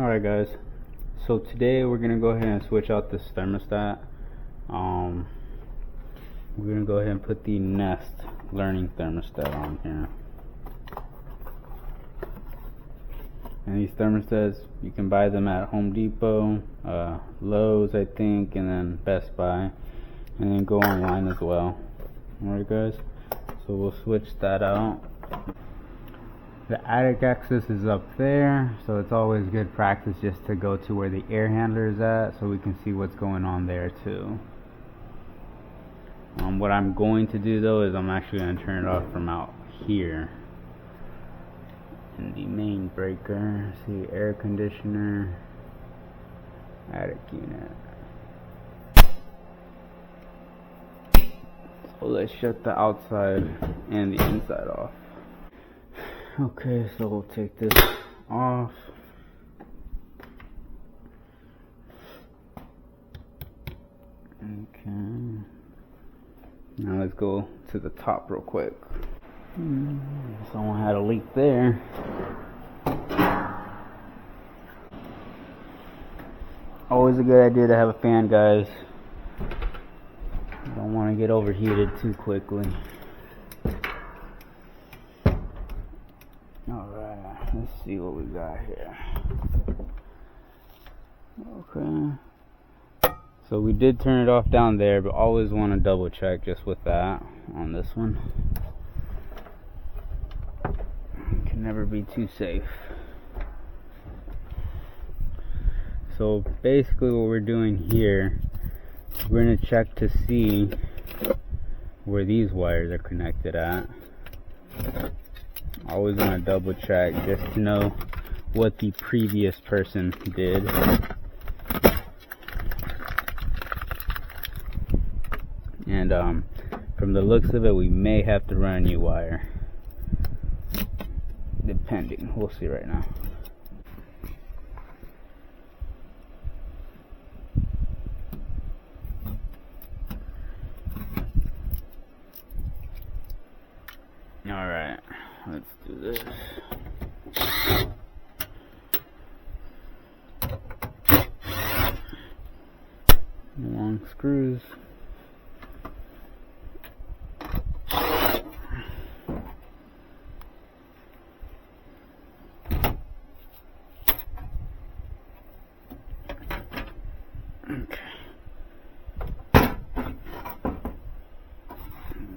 Alright guys, so today we're gonna go ahead and switch out this thermostat. We're gonna go ahead and put the Nest learning thermostat on here. And these thermostats, you can buy them at Home Depot, Lowe's I think, and then Best Buy, and then go online as well. Alright guys, so we'll switch that out. The attic access is up there, so it's always good practice just to go to where the air handler is at so we can see what's going on there too. What I'm going to do though is I'm actually going to turn it off from out here in the main breaker. See, air conditioner, attic unit. So let's shut the outside and the inside off. Okay, so we'll take this off. Okay. Now let's go to the top real quick. Someone had a leak there. Always a good idea to have a fan, guys. You don't want to get overheated too quickly. Alright, let's see what we got here. Okay. So we did turn it off down there, but always want to double check just with that on this one. Can never be too safe. So basically what we're doing here, we're going to check to see where these wires are connected at. Always want to double check just to know what the previous person did. And from the looks of it, we may have to run a new wire. Depending. We'll see right now. Alright, let's do this. Long screws. Okay.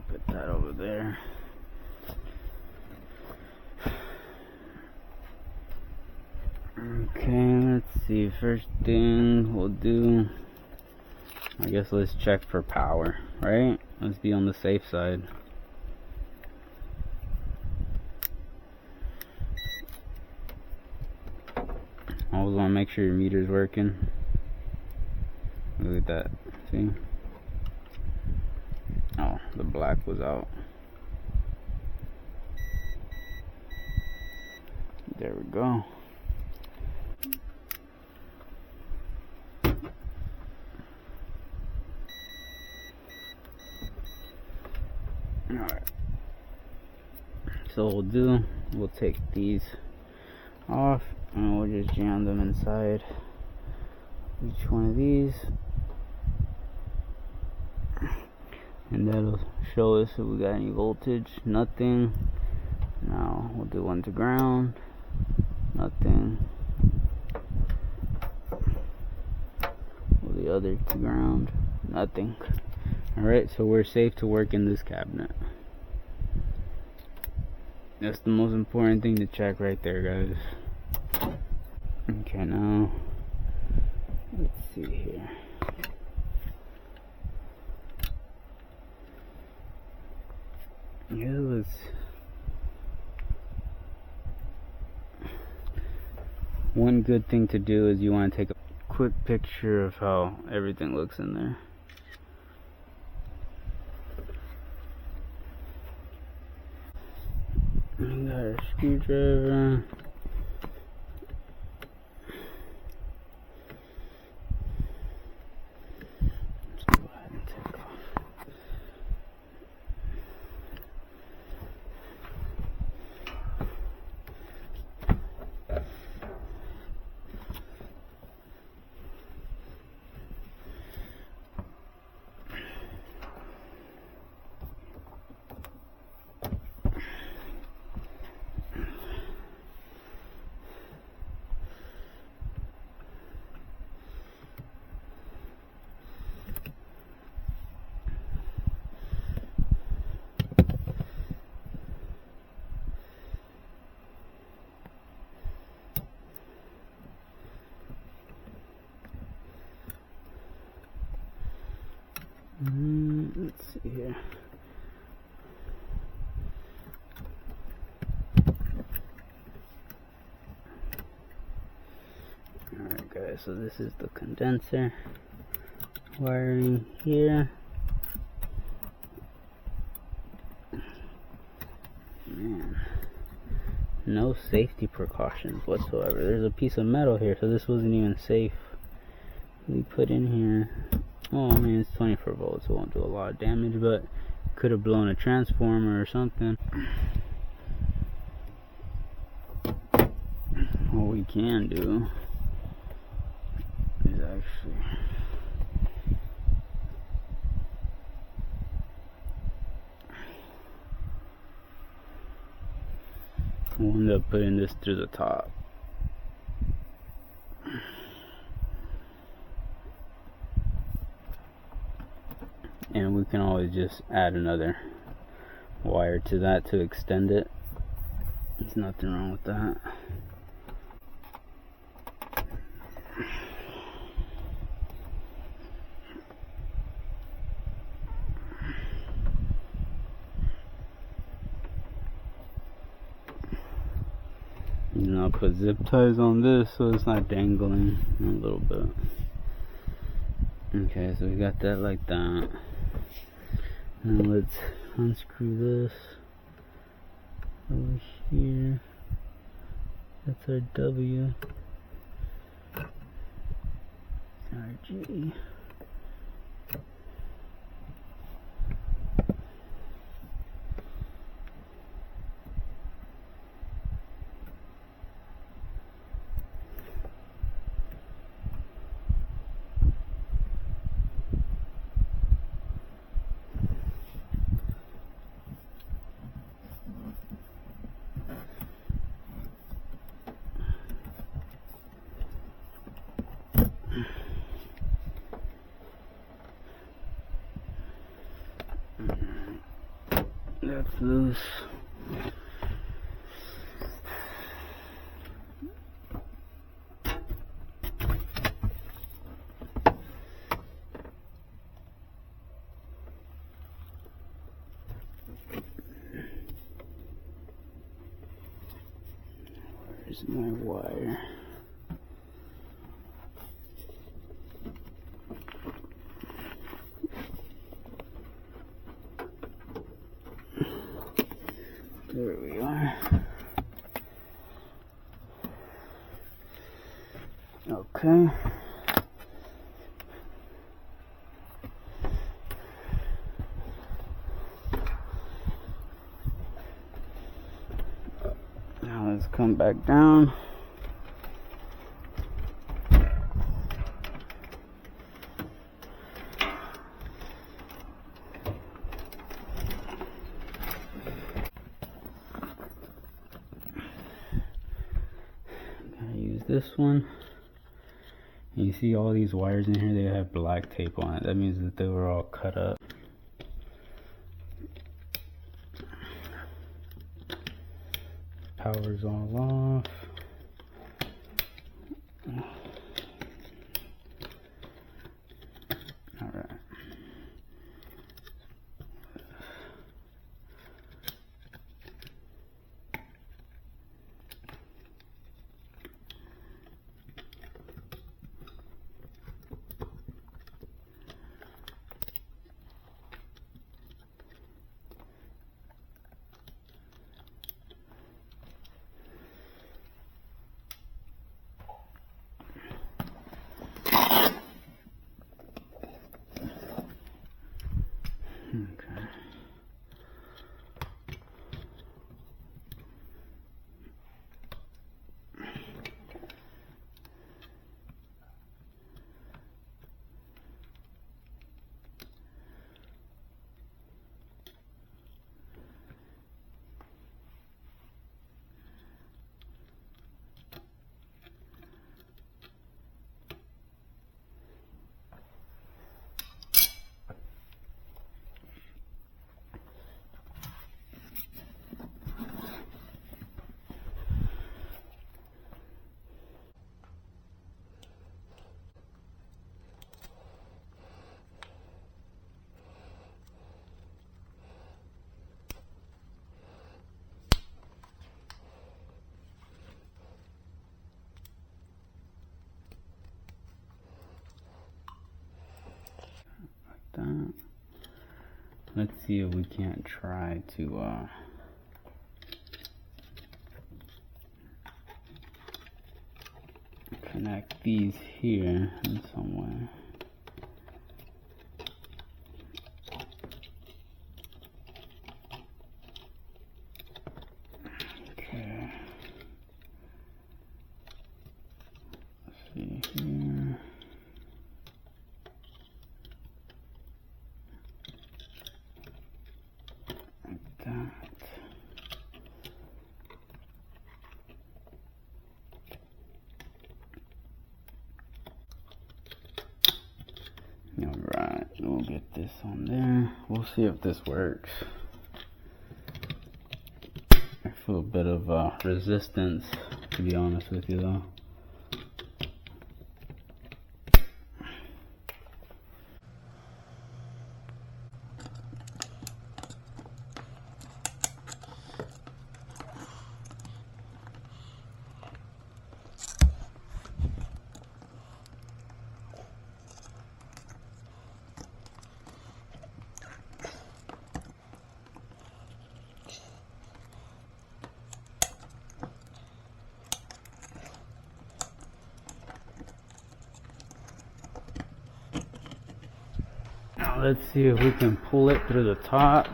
Put that over there. Okay, let's see. First thing we'll do, I guess let's check for power, right? Let's be on the safe side. Always want to make sure your meter's working. Look at that. See? Oh, the black was out. There we go. Alright. So we'll take these off and we'll just jam them inside each one of these. And that'll show us if we got any voltage. Nothing. Now we'll do one to ground. Nothing. The other to ground. Nothing. Alright, so we're safe to work in this cabinet. That's the most important thing to check right there, guys. Okay, now let's see here. Yeah, let's. One good thing to do is you want to take a quick picture of how everything looks in there. We got our screwdriver. Let's go ahead and take off. Let's see here. Alright guys, so this is the condenser wiring here. Man, no safety precautions whatsoever. There's a piece of metal here, so this wasn't even safe. We put in here, oh I mean it's 24 volts, so it won't do a lot of damage, but could have blown a transformer or something. What we can do is actually we'll end up putting this through the top. And we can always just add another wire to that to extend it. There's nothing wrong with that. And I'll put zip ties on this so it's not dangling a little bit. Okay, so we got that like that. Now let's unscrew this over here. That's our W. Our G. That's loose. Where's my wire? There we are. Okay. Now let's come back down. This one, and you see all these wires in here, they have black tape on it. That means that they were all cut up. Power's all off. Alright. Let's see if we can't try to connect these here in some way. Okay. Let's see here. Like that. Alright, we'll get this on there. We'll see if this works. I feel a bit of resistance, to be honest with you though. Now let's see if we can pull it through the top.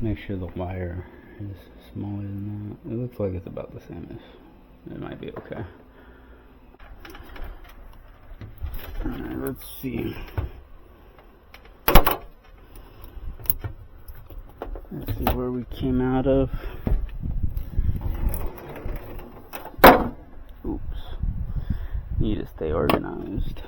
Make sure the wire is smaller than that. It looks like it's about the same. It might be okay. Alright, let's see. Let's see where we came out of. Oops. Need to stay organized.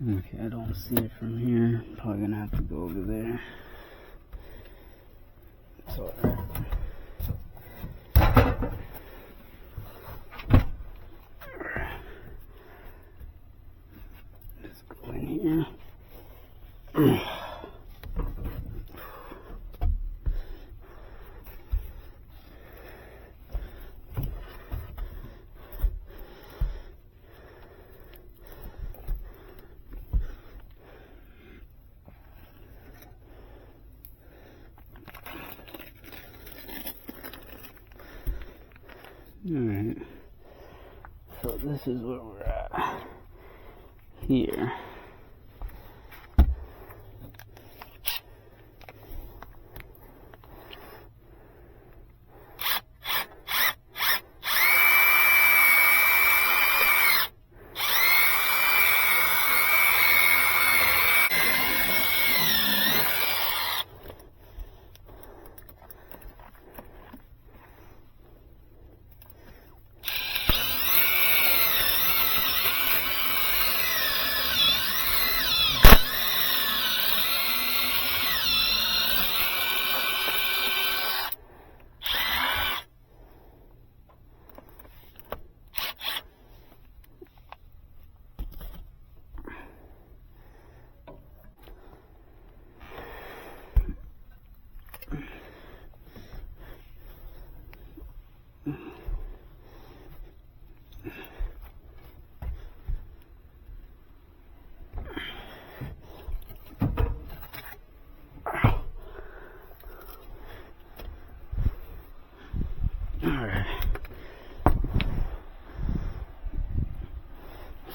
Okay, I don't see it from here. Probably gonna have to go over there. It's alright. Just go in here. Alright, so this is where we're at here.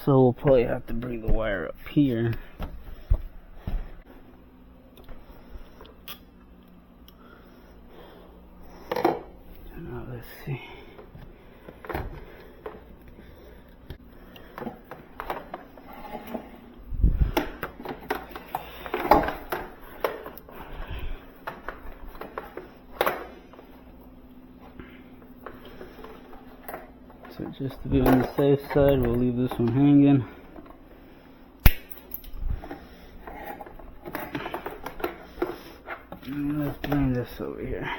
So we'll probably have to bring the wire up here. Now let's see. So just to be on the safe side, we'll leave this one hanging. And let's bring this over here.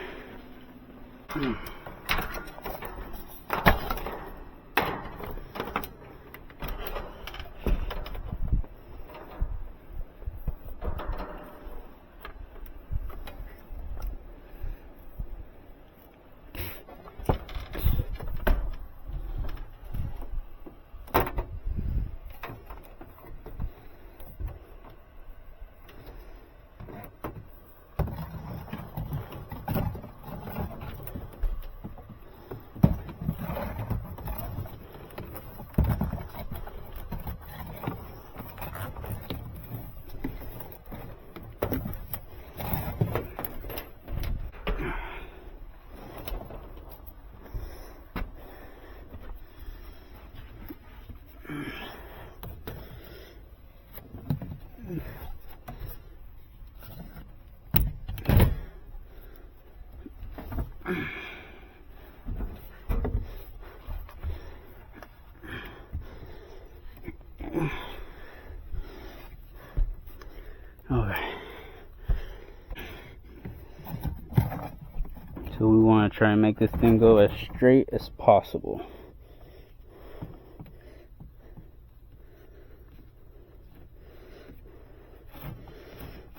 Okay. So we want to try and make this thing go as straight as possible.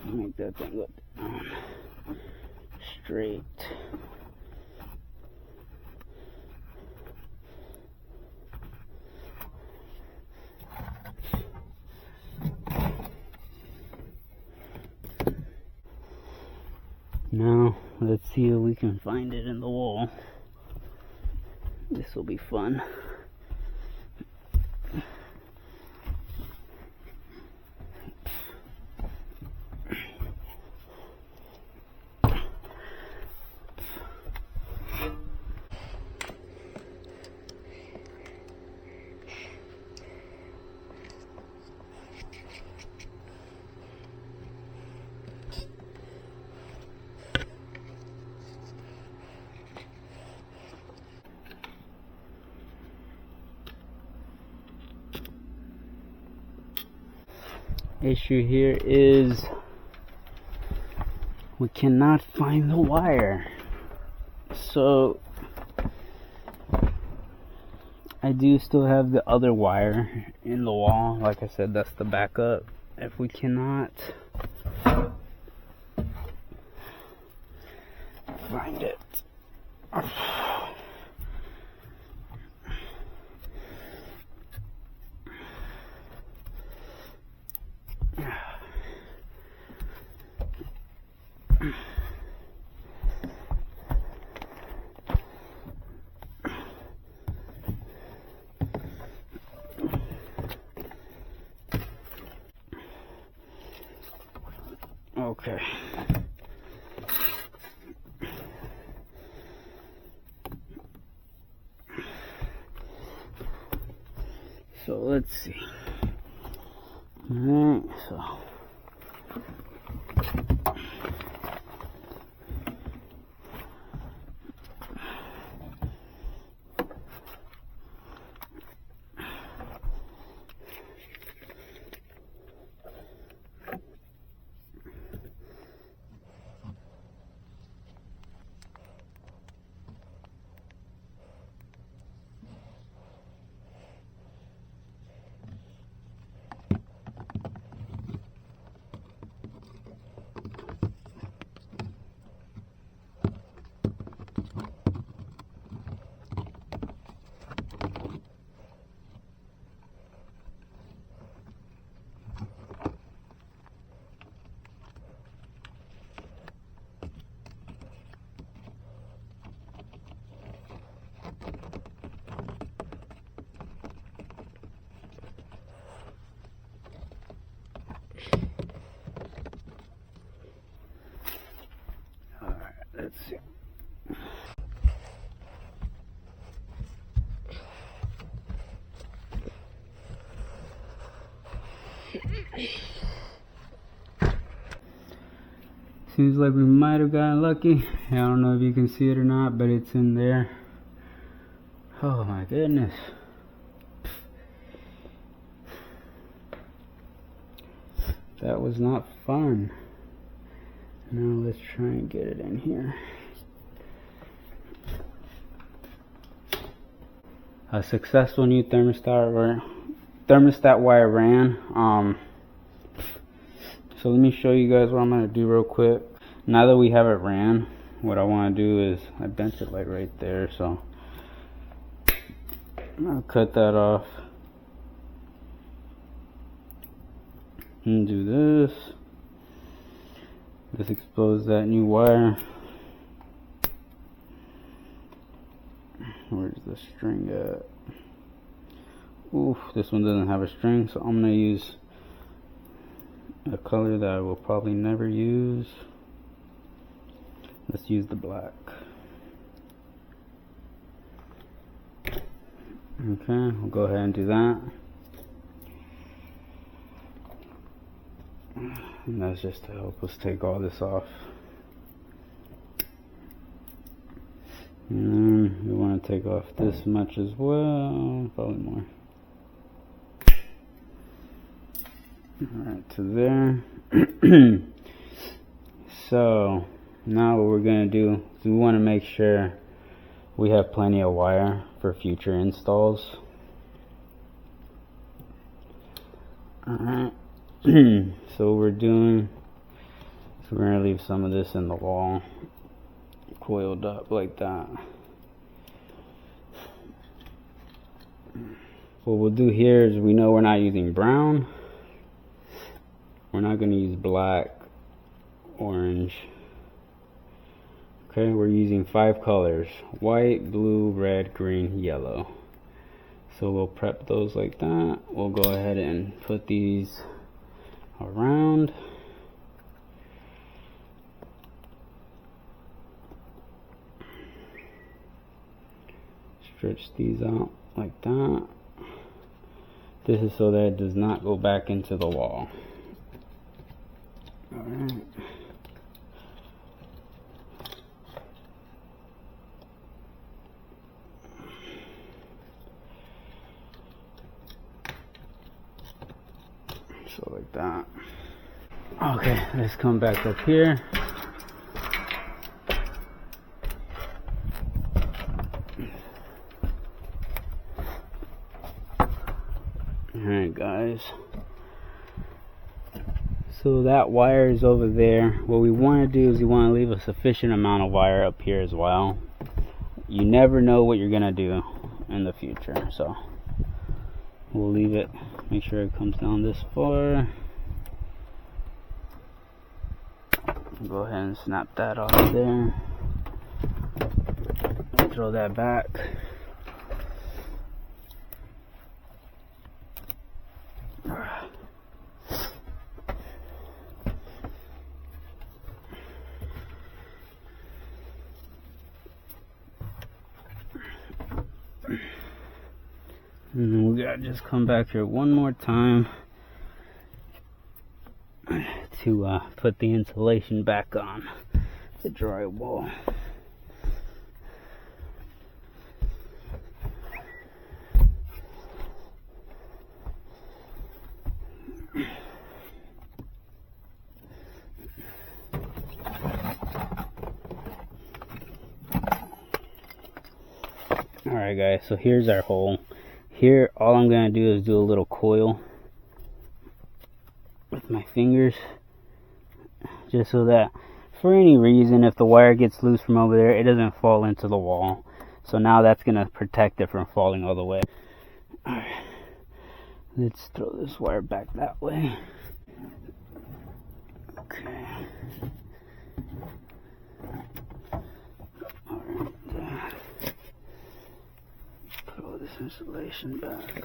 Make that thing go down straight. Now, let's see if we can find it in the wall. This will be fun. Issue here is we cannot find the wire. So I do still have the other wire in the wall. Like I said, that's the backup. If we cannot find it, okay. So let's see. Alright, so Seems like we might have gotten lucky. I don't know if you can see it or not, but it's in there. Oh my goodness. That was not fun. Now let's try and get it in here. A successful new thermostat wire ran. So let me show you guys what I'm going to do real quick. Now that we have it ran, what I want to do is, I bent it like right there, so I'm going to cut that off. And do this. Just expose that new wire. Where's the string at? Oof, this one doesn't have a string, so I'm going to use a color that I will probably never use. Let's use the black. Okay, we'll go ahead and do that. And that's just to help us take all this off. And then we want to take off this much as well, probably more. Alright, to there. So now what we're going to do is we want to make sure we have plenty of wire for future installs. Alright. So what we're doing is we're going to leave some of this in the wall, coiled up like that. What we'll do here is, we know we're not using brown. We're not going to use black, orange. Okay, we're using 5 colors: white, blue, red, green, yellow. So we'll prep those like that. We'll go ahead and put these around. Stretch these out like that. This is so that it does not go back into the wall. Alright. So like that. Okay, let's come back up here. Alright guys, so that wire is over there. What we want to do is we want to leave a sufficient amount of wire up here as well. You never know what you're gonna do in the future, so we'll leave it, make sure it comes down this far. Go ahead and snap that off there. Throw that back. And then we gotta just come back here one more time to put the insulation back on the drywall. Alright guys, so here's our hole. Here, all I'm going to do is do a little coil with my fingers, just so that for any reason, if the wire gets loose from over there, it doesn't fall into the wall. So now that's going to protect it from falling all the way. Alright, let's throw this wire back that way. Okay. Alright. Pull this insulation back.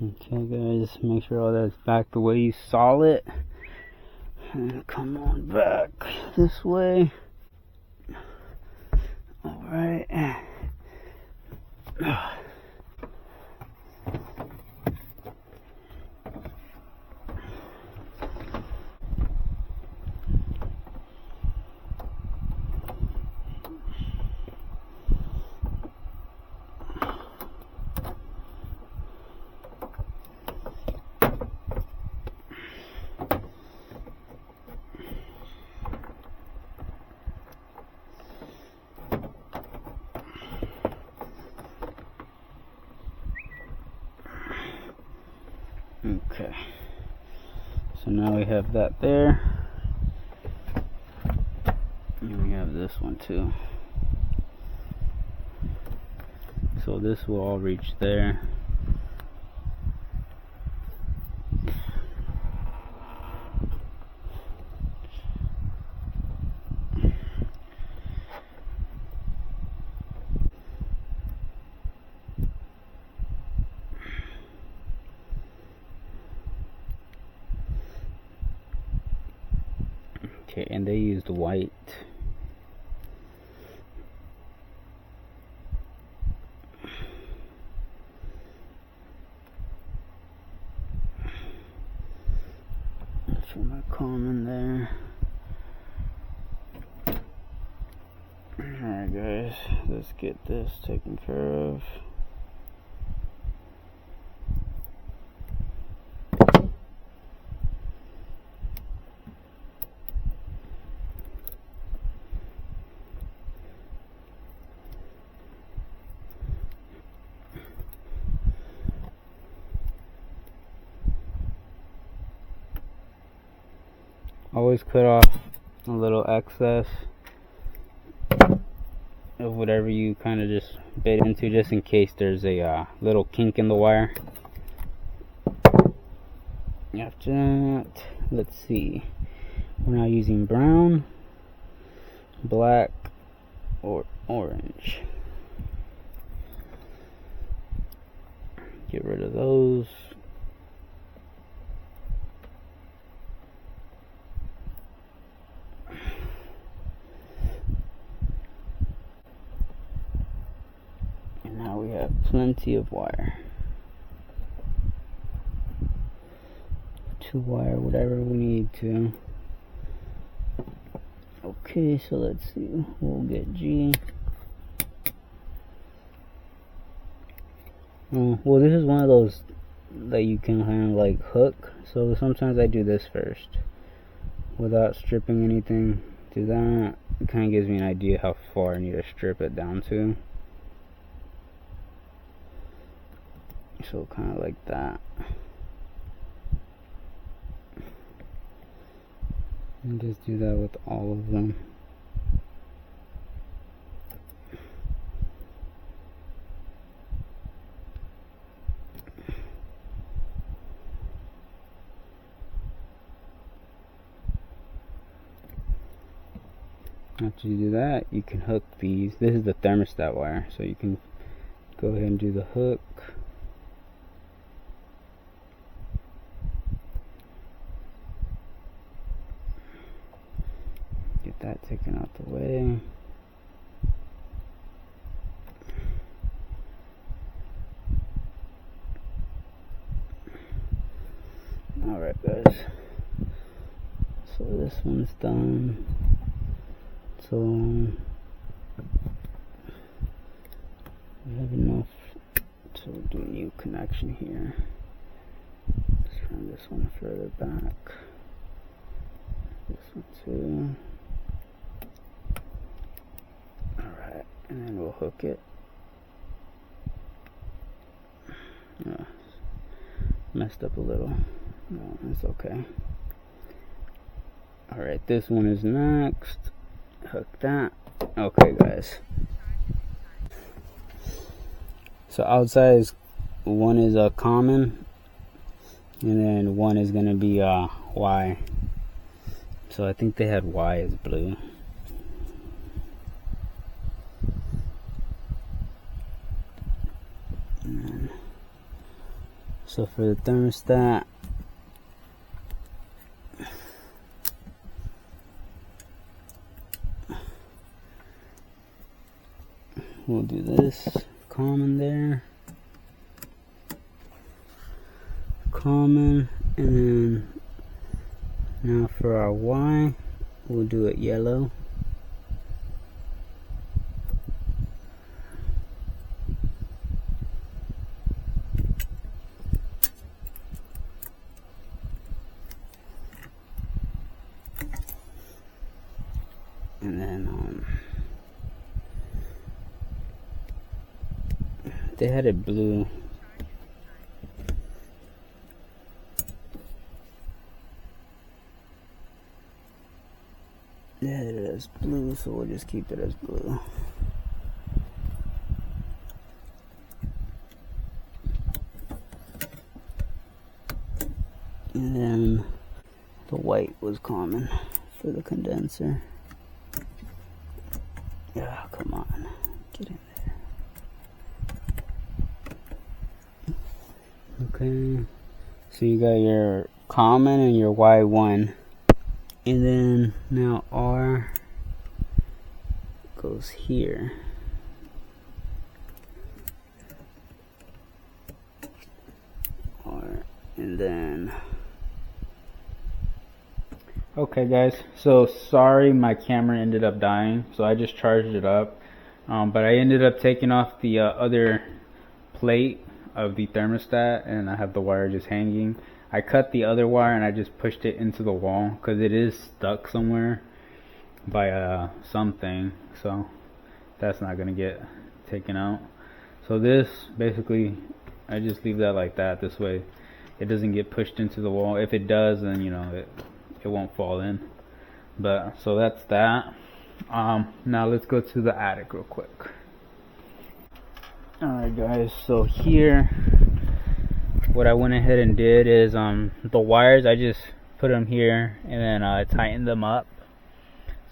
Okay guys, make sure all that's back the way you saw it. And come on back this way. Alright. Okay, so now we have that there, and we have this one too. So this will all reach there. Okay, and they used white. For my common there. Alright guys, let's get this taken care of. Always cut off a little excess of whatever you kind of just bit into, just in case there's a little kink in the wire. After that, let's see, we're now using brown, black, or orange. Get rid of those. Now we have plenty of wire. 2 wire, whatever we need to. Okay, so let's see. We'll get G. Well, this is one of those that you can kind of like hook. So sometimes I do this first without stripping anything. Do that. It kind of gives me an idea how far I need to strip it down to. So kind of like that. And just do that with all of them. After you do that, you can hook these. This is the thermostat wire, so you can go ahead and do the hook. Get that taken out the way. Alright guys, so this one's done. So we have enough to do a new connection here. Let's run this one further back. This one too. Alright, and then we'll hook it. Messed up a little. No, it's okay. Alright, this one is next. Hook that. Okay guys, so outside is one is a common, and then one is gonna be Y. So I think they had Y as blue. So for the thermostat, we'll do this common there, common, and then now for our Y, we'll do it yellow. And then they had it blue. They had it as blue, so we'll just keep it as blue. And then the white was common for the condenser. Yeah, come on, get in there. Okay, so you got your common and your Y1, and then now R goes here. R, and then okay guys, so sorry my camera ended up dying, so I just charged it up, but I ended up taking off the other plate of the thermostat, and I have the wire just hanging. I cut the other wire and I just pushed it into the wall because it is stuck somewhere by something, so that's not gonna get taken out. So this basically, I just leave that like that, this way it doesn't get pushed into the wall. If it does, then you know it won't fall in. But so that's that. Now let's go to the attic real quick. Alright guys, so here what I went ahead and did is the wires, I just put them here and then tightened them up,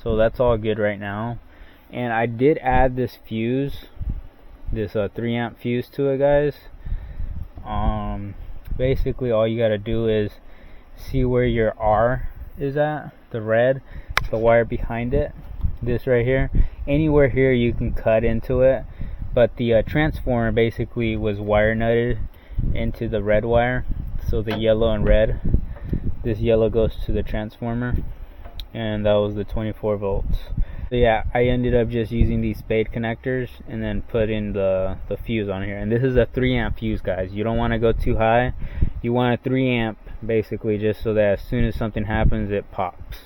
so that's all good right now. And I did add this fuse, this 3 amp fuse to it, guys. Basically all you gotta do is see where your R is at, the red, the wire behind it, this right here. Anywhere here you can cut into it, but the transformer basically was wire nutted into the red wire, so the yellow and red, this yellow goes to the transformer, and that was the 24 volts. So yeah, I ended up just using these spade connectors and then put in the fuse on here. And this is a 3 amp fuse, guys. You don't want to go too high. You want a 3 amp basically, just so that as soon as something happens it pops.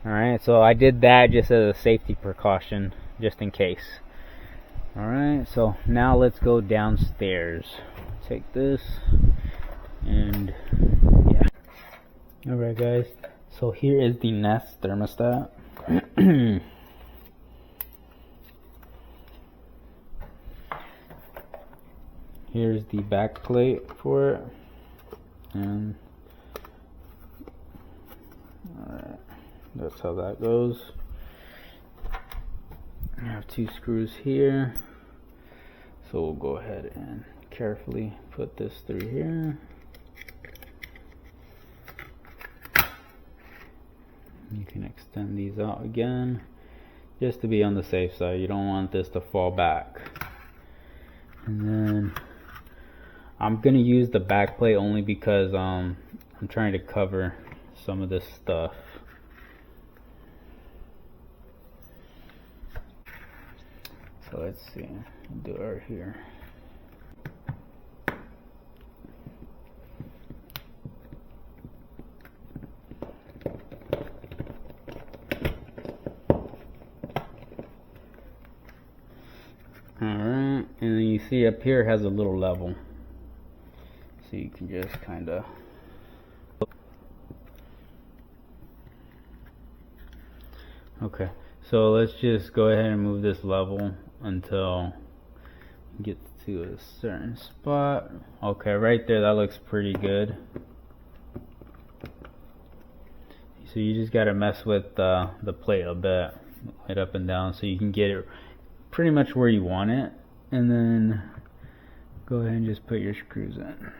Alright, so I did that just as a safety precaution, just in case. Alright, so now let's go downstairs. Take this, and yeah. Alright guys, so here is the Nest thermostat. Here's the back plate for it, and alright, that's how that goes. I have 2 screws here, so we'll go ahead and carefully put this through here. You can extend these out again just to be on the safe side. You don't want this to fall back. And then I'm gonna use the back plate only because I'm trying to cover some of this stuff. So let's see, I'll do it right here. Alright, and then you see up here has a little level, so you can just kind of okay, so let's just go ahead and move this level until you get to a certain spot. Okay, right there, that looks pretty good. So you just got to mess with the plate a bit, right up and down, so you can get it pretty much where you want it, and then go ahead and just put your screws in.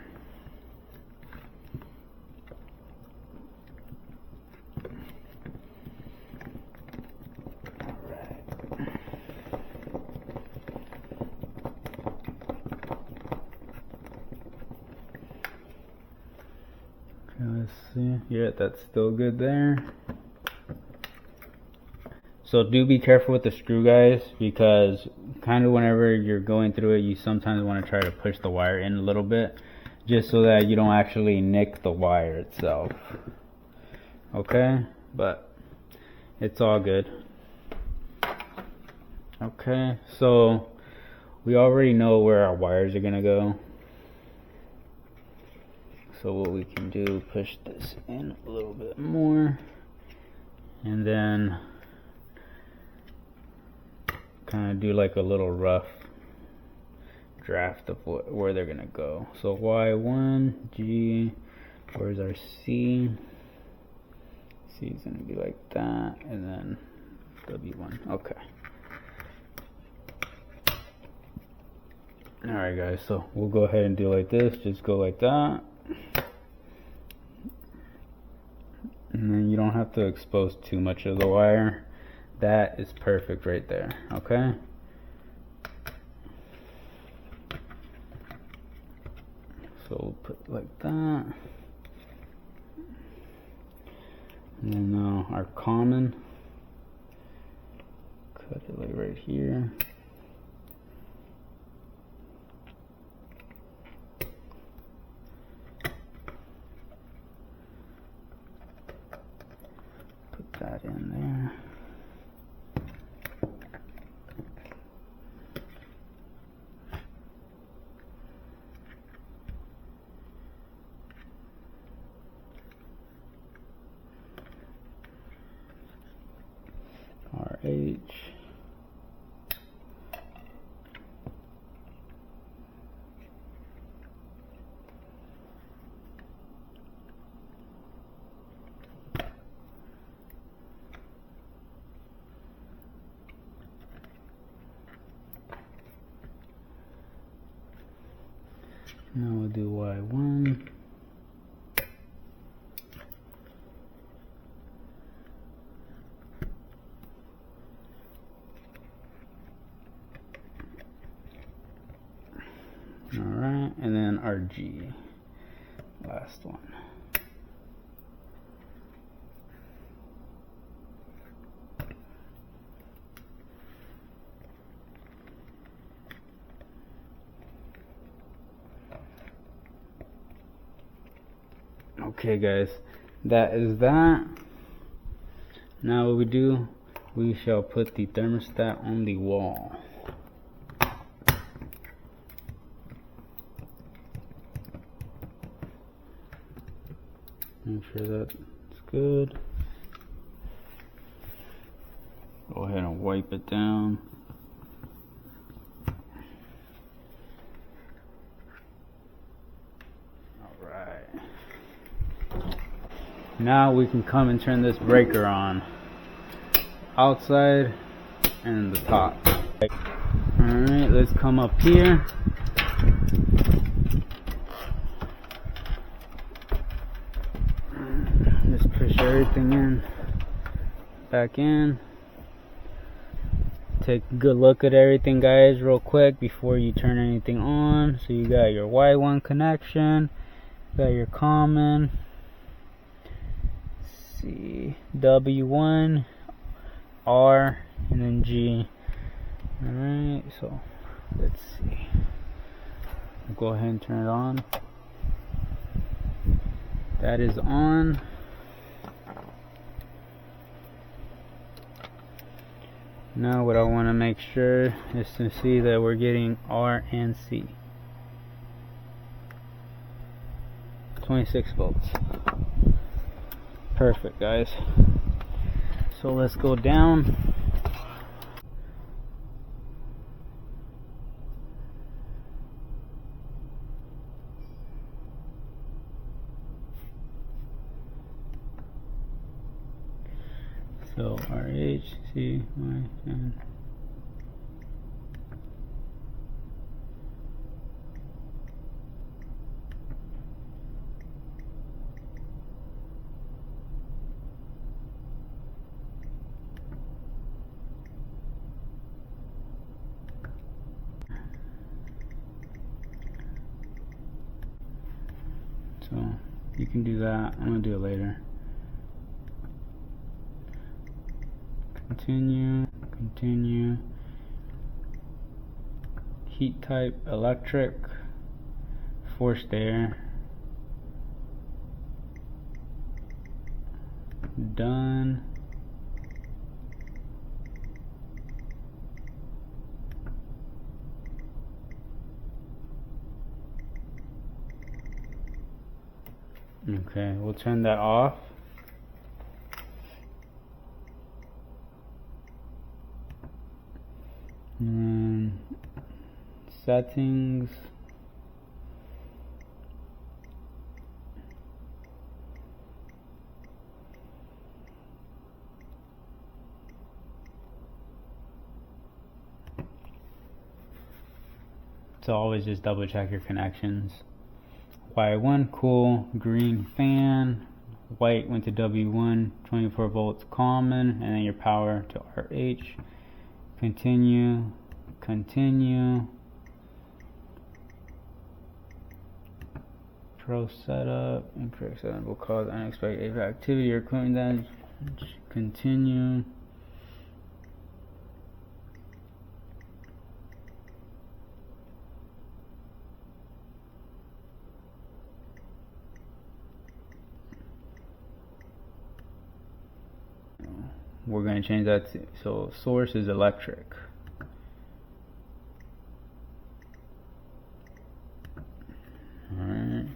Okay, let's see. Yeah, that's still good there. So do be careful with the screw, guys, because kind of whenever you're going through it, you sometimes want to try to push the wire in a little bit, just so that you don't actually nick the wire itself. Okay, but it's all good. Okay, so we already know where our wires are gonna go. So what we can do, push this in a little bit more, and then kind of do like a little rough draft of where they're gonna go. So Y1, G, where's our C? C is gonna be like that, and then W1. Okay. Alright guys, so we'll go ahead and do like this. Just go like that. And then you don't have to expose too much of the wire. That is perfect right there, okay? So we'll put it like that. And then now our common, cut it like right here. Put that in there. RH. Now we'll do Y1. Alright, and then our G, last one. Okay guys, that is that. Now what we do, we shall put the thermostat on the wall. Make sure that it's good. Go ahead and wipe it down. Alright. Now we can come and turn this breaker on. Outside and the top. Alright, let's come up here. Just push everything in, back in. Take a good look at everything, guys, real quick before you turn anything on. So you got your Y1 connection, you got your common, C, W1, R, and then G. Alright, so let's see. I'll go ahead and turn it on. That is on. Now what I want to make sure is to see that we're getting R and C. 26 volts. Perfect, guys. So let's go down. So RH, C, Y, and so You can do that. I'm gonna do it later. Continue, continue. Heat type, electric, forced air. Done. Okay, we'll turn that off. And settings. So always just double check your connections. Y1 cool, green fan, white went to W1, 24 volts common, and then your power to RH. Continue, continue. Pro setup, incorrect setup will cause unexpected AV activity or cooling damage. Continue. We're going to change that to, so source is electric. Alright.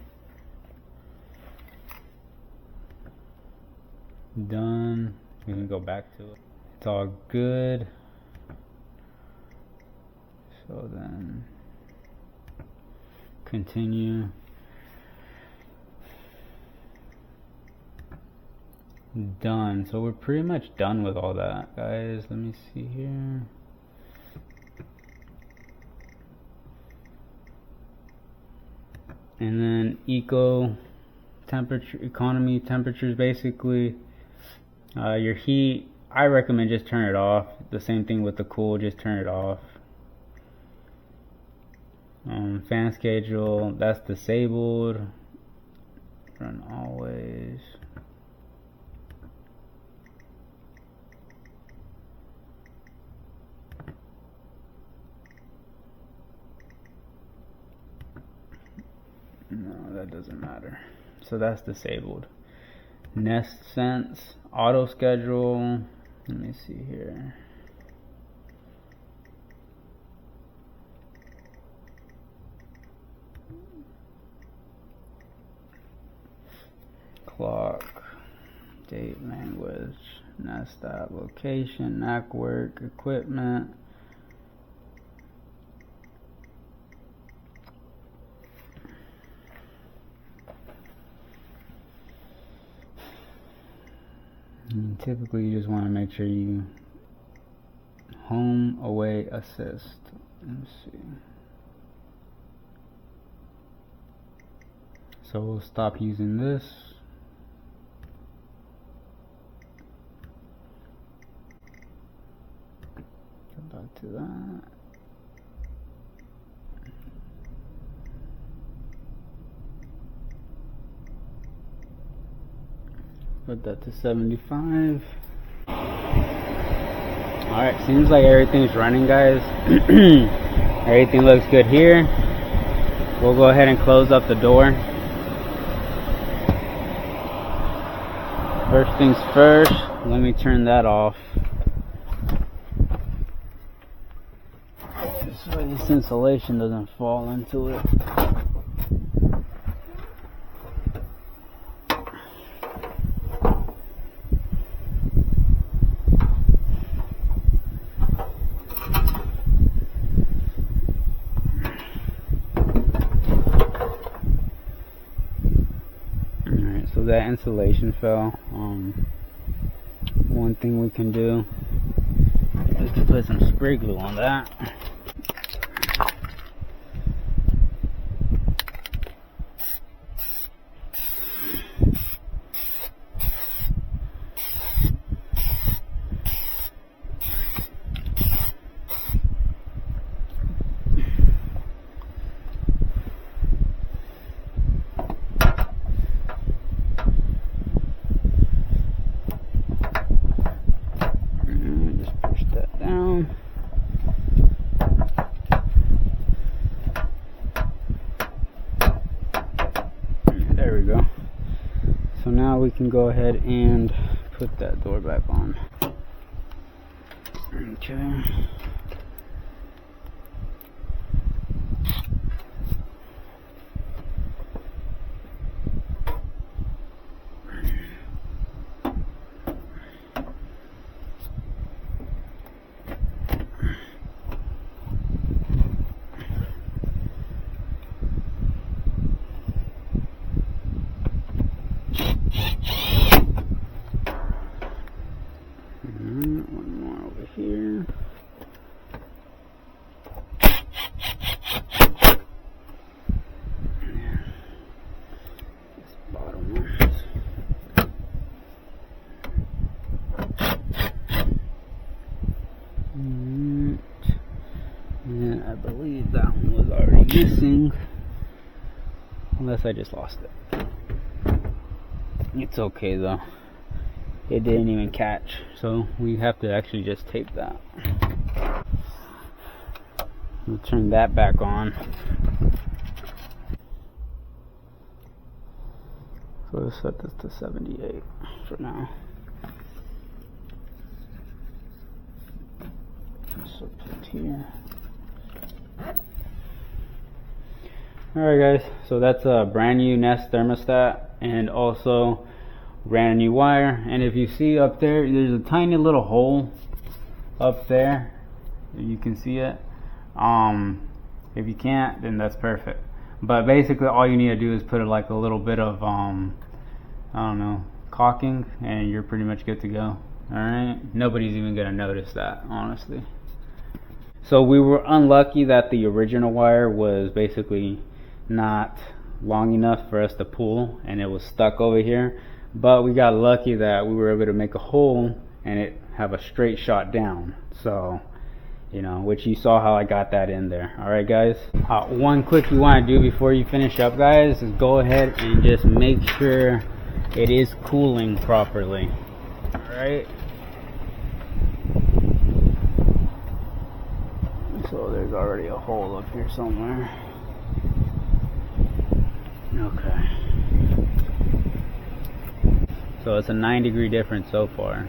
Done. We can go back to it. It's all good. So then continue. Done. So we're pretty much done with all that, guys. Let me see here. And then eco temperature, economy temperatures, basically your heat, I recommend just turn it off. The same thing with the cool, just turn it off. Fan schedule, that's disabled. Run always. No, that doesn't matter. So that's disabled. Nest sense, auto schedule. Let me see here. Clock, date, language, nest app, location, NAC work, equipment. And typically you just want to make sure you home, away, assist. Let's see. So we'll stop using this. Go back to that. Put that to 75. Alright, seems like everything's running, guys. Everything looks good here. We'll go ahead and close up the door. First things first, let me turn that off. This way this insulation doesn't fall into it. So that insulation fell. One thing we can do is to put some spray glue on that. now we can go ahead and put that door back on. Okay. One more over here. This bottom one. And I believe that one was already missing, unless I just lost it. It's okay though. It didn't even catch, so we have to actually just tape that. We'll turn that back on. So let's set this to 78 for now. So put here. Alright guys, so that's a brand new Nest thermostat, and also ran a new wire. And if you see up there, there's a tiny little hole up there, you can see it. If you can't, then that's perfect. But basically all you need to do is put like a little bit of I don't know, caulking, and you're pretty much good to go. Alright, nobody's even gonna notice that, honestly. So we were unlucky that the original wire was basically not long enough for us to pull, and it was stuck over here. But we got lucky that we were able to make a hole and it have a straight shot down. So, you know, which you saw how I got that in there. Alright guys, one quick you want to do before you finish up guys is go ahead and just make sure it is cooling properly. Alright, so there's already a hole up here somewhere. Okay, so it's a 9-degree difference so far.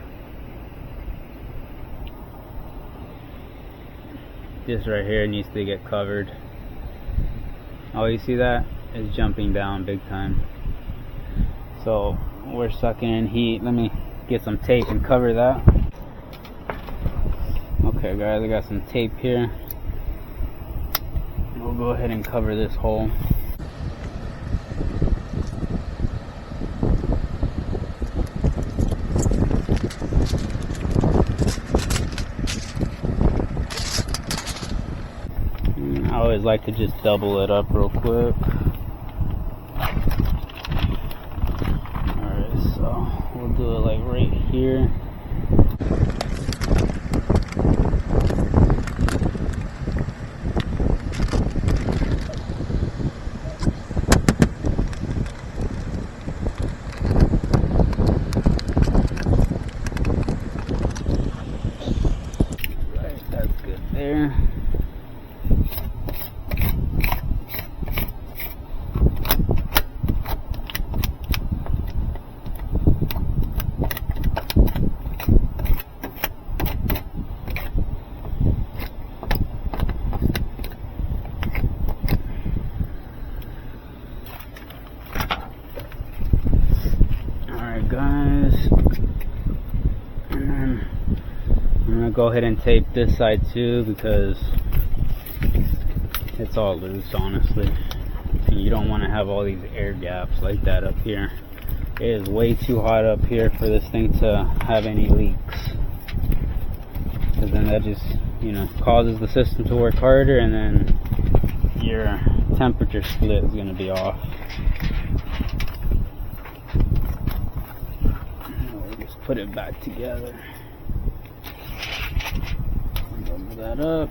This right here needs to get covered. Oh, you see that? It's jumping down big time. So we're sucking in heat. Let me get some tape and cover that. Okay guys, I got some tape here. We'll go ahead and cover this hole. I always like to just double it up real quick. Alright, so we'll do it like right here. Right, that's good there. Guys, and then I'm gonna go ahead and tape this side too because it's all loose, honestly. And you don't want to have all these air gaps like that up here. It is way too hot up here for this thing to have any leaks, because then that just, you know, causes the system to work harder, and then your temperature split is going to be off. Put it back together. Double that up.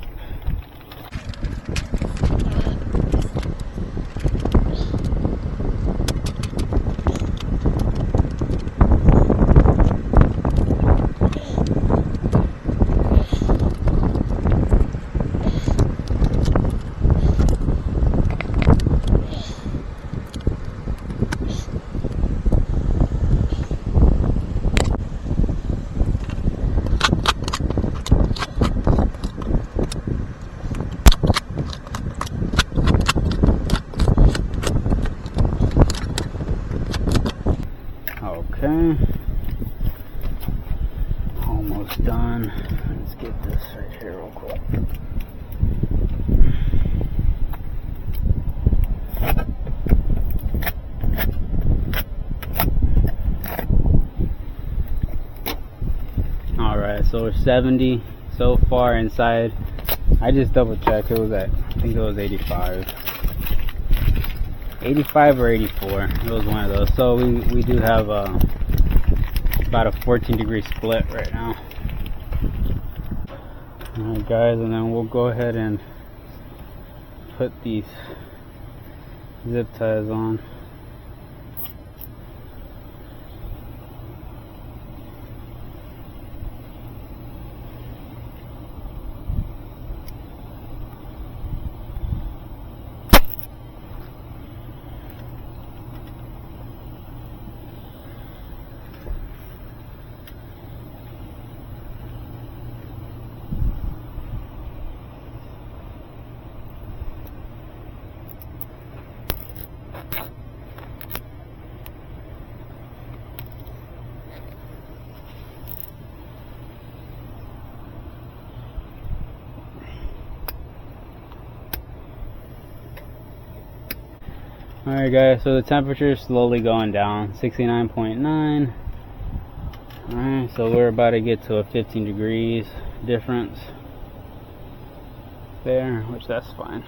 Okay. Almost done. Let's get this right here real quick. Alright, so we're 70 so far inside. I just double checked. It was at, I think it was 85. 85 or 84. It was one of those. So we do have about a 14-degree split right now. Alright guys, and then we'll go ahead and put these zip ties on. Alright guys, so the temperature is slowly going down, 69.9. Alright, so we're about to get to a 15 degrees difference there, which that's fine.